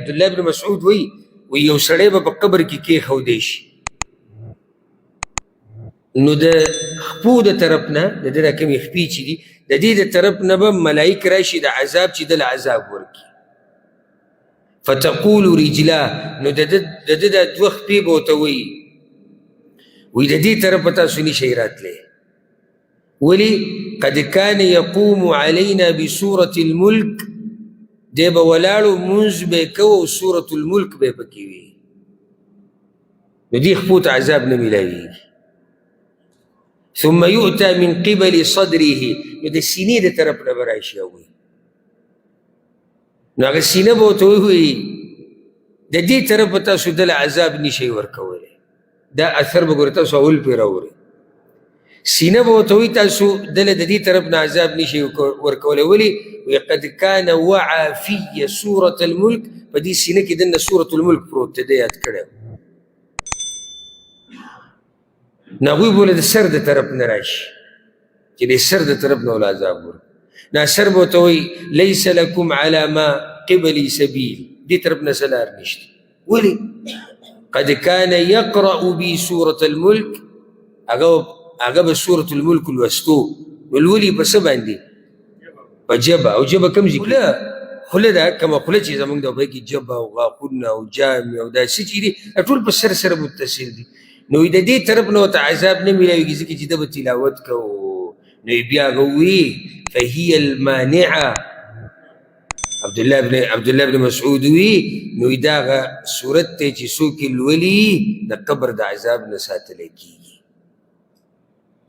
عبدالله بن مسعود وی یو سړی به په قبر کې کېښودی شي نو د خپو د طرف نه د ده دا کومې خپې چې دي د دې د طرف نه به ملایک راشي د عذاب چې دله عذاب ورکړي فتقول رجلا نو د ده دا دوه خپې به ورته وایي وی د دې طرف به تاسو نشئ راتلی ولې قد کان یقوم علینا بصورة الملک دی به ولاړو مونځ به یې کوو او سورة الملک به یې پکې وي نو دې خپو ته عذاب نه میلاویږي ثم يؤتى من قبل صدره نو د سینې د طرف نه به راشي هغوی نو هغه سینه به ورته ووایي د دې طرف به تاسو دله عذاب نشئ ورکولی دا اثر به ګوره تاسو اول پرې راوړئ سینه به ورته وایي تاسو دله د دې طرف نه عذاب نشئ ورکولی ولې وایي قد کان وعى فی سورة الملک په دې سینه کې دننه سورة الملک پروت دی ده یاد کړی نو هغوی بوله د سر د طرف نه راشي چې د سر د طرف نه ول عذاب ورکړي نو سر به ورته وایي لیس لکم علی ما قبلی سبیل دې طرف نه څه لار نشته ولې قد کان یقرأ بی سورة الملک هغه به سورة الملک لوستو ولولي په څه باندې په ژبه او ژبه کوم ځای خوله ده کومه خوله چې زموږ د هغې کې ژبه او غاښونه او جامې او دا څه چې دي ټول په سر سره متصل دي نو د دې طرف نه ورته عذاب نه میلاویږي ځکه چې ده به تلاوت کوو نو بیا هغه ووایي فهي المانعه عبدالله بن مسعود وی نو دا هغه صورت دی چې څوک یې لولي د قبر د عذاب نه ساتلی کېږي